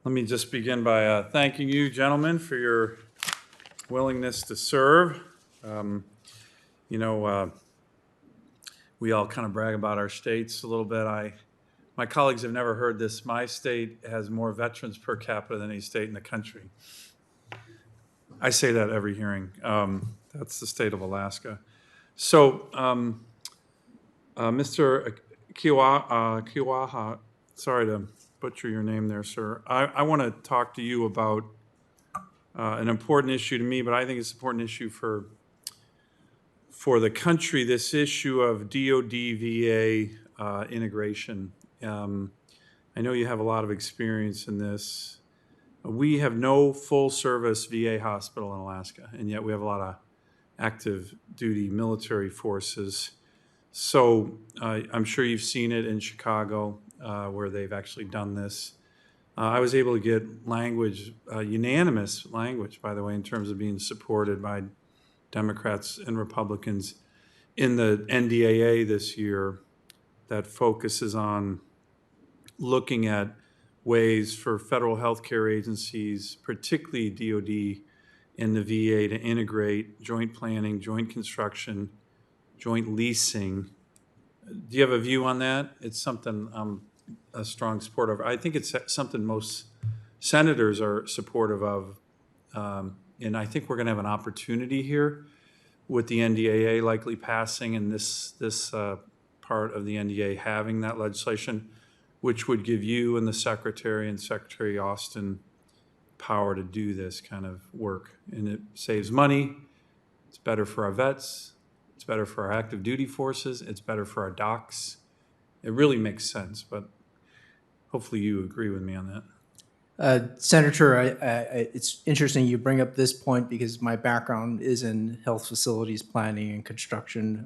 Let me just begin by thanking you, gentlemen, for your willingness to serve. Um, you know, uh, we all kind of brag about our states a little bit. My colleagues have never heard this. My state has more veterans per capita than any state in the country. I say that every hearing. That's the state of Alaska. So, Mr. Kiwaha, sorry to butcher your name there, sir. I want to talk to you about an important issue to me, but I think it's an important issue for the country. This issue of DoD VA integration. Um, I know you have a lot of experience in this. We have no full service VA hospital in Alaska, and yet we have a lot of active duty military forces. So I'm sure you've seen it in Chicago where they've actually done this. I was able to get language, unanimous language, by the way, in terms of being supported by Democrats and Republicans in the NDAA this year that focuses on looking at ways for federal healthcare agencies, particularly DoD and the VA, to integrate joint planning, joint construction, joint leasing. Do you have a view on that? It's something I'm a strong supporter of. I think it's something most senators are supportive of. And I think we're going to have an opportunity here with the NDAA likely passing and this part of the NDA having that legislation, which would give you and the Secretary and Secretary Austin power to do this kind of work. And it saves money. It's better for our vets. It's better for our active duty forces. It's better for our docs. It really makes sense, but hopefully you agree with me on that. Senator, it's interesting you bring up this point because my background is in health facilities planning and construction.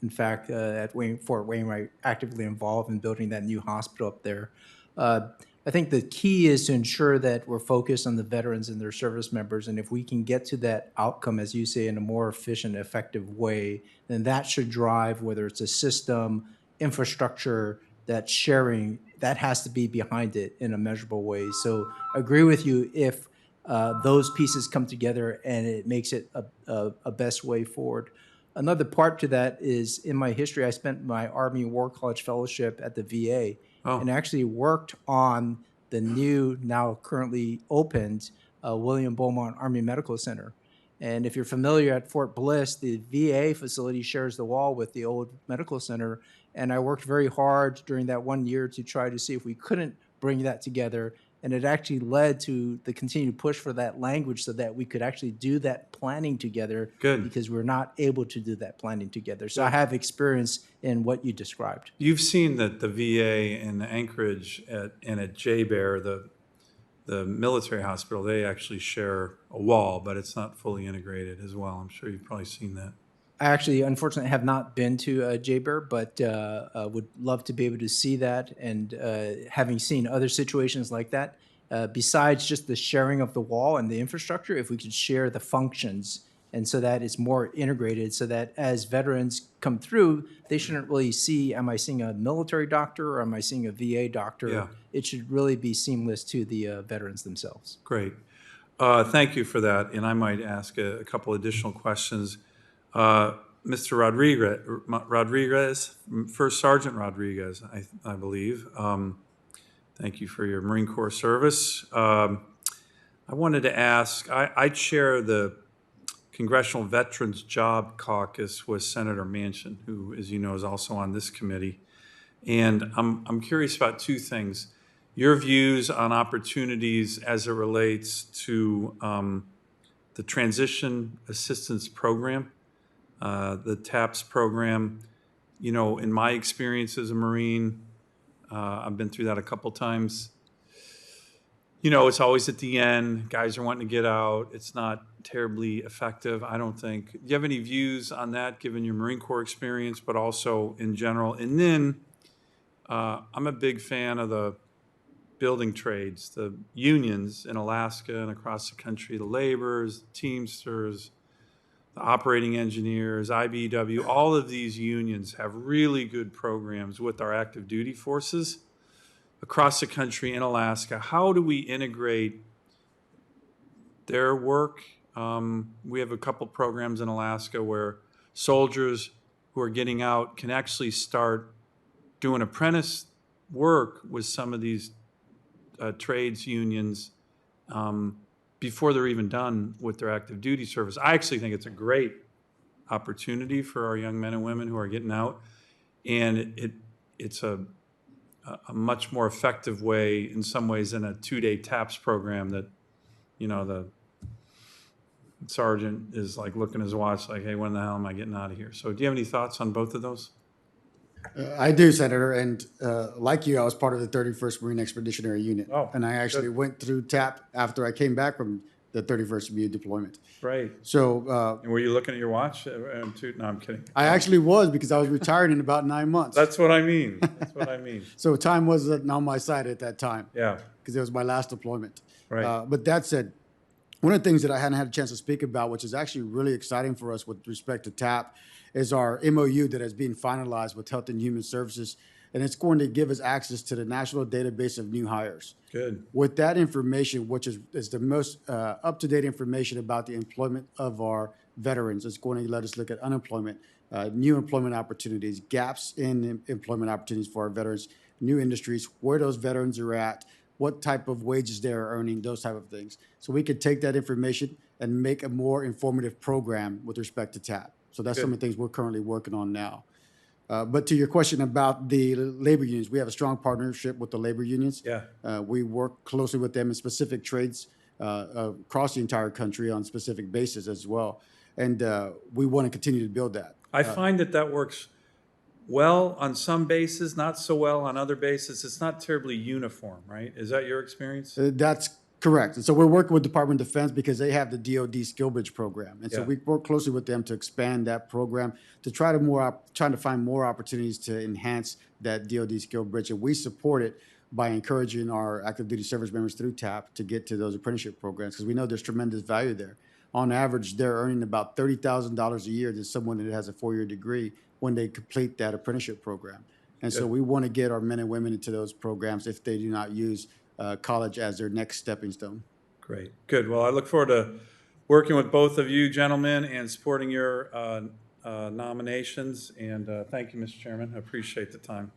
In fact, at Fort Wainwright, actively involved in building that new hospital up there. Uh, I think the key is to ensure that we're focused on the veterans and their service members. And if we can get to that outcome, as you say, in a more efficient, effective way, then that should drive whether it's a system, infrastructure, that sharing that has to be behind it in a measurable way. So I agree with you if those pieces come together and it makes it a best way forward. Another part to that is in my history, I spent my Army War College fellowship at the VA and Oh, actually worked on the new, now currently opened William Beaumont Army Medical Center. And if you're familiar at Fort Bliss, the VA facility shares the wall with the old medical center. And I worked very hard during that 1 year to try to see if we couldn't bring that together. And it actually led to the continued push for that language so that we could actually do that planning together good. because we're not able to do that planning together. So I Good. have experience in what you described. You've seen that the VA in Anchorage and at JBEar, the military hospital, they actually share a wall, but it's not fully integrated as well. I'm sure you've probably seen that. I actually, unfortunately, have not been to JBER, but would love to be able to see that. And having seen other situations like that, besides just the sharing of the wall and the infrastructure, if we could share the functions and so that it's more integrated, so that as veterans come through, they shouldn't really see, am I seeing a military doctor or am I seeing a VA doctor? Yeah, It should really be seamless to the veterans themselves. great. Thank you for that. And I might ask a couple additional questions. Mr. Rodriguez, First Sergeant Rodriguez, I believe. Thank you for your Marine Corps service. I wanted to ask, I chair the Congressional Veterans Job Caucus with Senator Manchin, who, as you know, is also on this committee. And I'm curious about two things. Your views on opportunities as it relates to the Transition Assistance Program, the TAPS program. You know, in my experience as a Marine, I've been through that a couple times. You know, it's always at the end. Guys are wanting to get out. It's not terribly effective, I don't think. Do you have any views on that, given your Marine Corps experience, but also in general? And then I'm a big fan of the building trades, the unions in Alaska and across the country, the laborers, the Teamsters, the operating engineers, IBEW. All of these unions have really good programs with our active duty forces. across the country in Alaska. How do we integrate their work? We have a couple programs in Alaska where soldiers who are getting out can actually start doing apprentice work with some of these trades unions before they're even done with their active duty service. I actually think it's a great opportunity for our young men and women who are getting out, and it's a much more effective way in some ways than a 2-day TAPS program that, the sergeant is like looking at his watch like, hey, when the hell am I getting out of here? So do you have any thoughts on both of those? I do, Senator, and like you, I was part of the 31st Marine Expeditionary Unit, Oh, and I actually good. went through TAP after I came back from the 31st MU deployment. Right. So And were you looking at your watch? No, I'm kidding. I actually was, because I was retired in about 9 months. That's what I mean. That's what I mean. So time wasn't on my side at that time. Yeah. Because it was my last deployment. Right. But that said, one of the things that I hadn't had a chance to speak about, which is actually really exciting for us with respect to TAP, is our MOU that is being finalized with Health and Human Services, and it's going to give us access to the national database of new hires. Good. With that information, which is the most up-to-date information about the employment of our veterans, it's going to let us look at unemployment, new employment opportunities, gaps in employment opportunities for our veterans, new industries, where those veterans are at, what type of wages they're earning, those type of things. So we could take that information and make a more informative program with respect to TAP. So that's some of the things we're currently working on now. But to your question about the labor unions, we have a strong partnership with the labor unions. Yeah. We work closely with them in specific trades across the entire country on specific basis as well. And we want to continue to build that. I find that works well on some bases, not so well on other bases. It's not terribly uniform, right? Is that your experience? That's correct. And so we're working with Department of Defense because they have the DoD Skill Bridge program. And so Yeah. we work closely with them to expand that program to trying to find more opportunities to enhance that DoD Skill Bridge. And we support it by encouraging our active duty service members through TAP to get to those apprenticeship programs, because we know there's tremendous value there. On average, they're earning about $30,000 a year than someone that has a 4-year degree when they complete that apprenticeship program. And so we want to get our men and women into those programs if they do not use college as their next stepping stone. Great. Good. Well, I look forward to working with both of you gentlemen and supporting your nominations. And thank you, Mr. Chairman. I appreciate the time.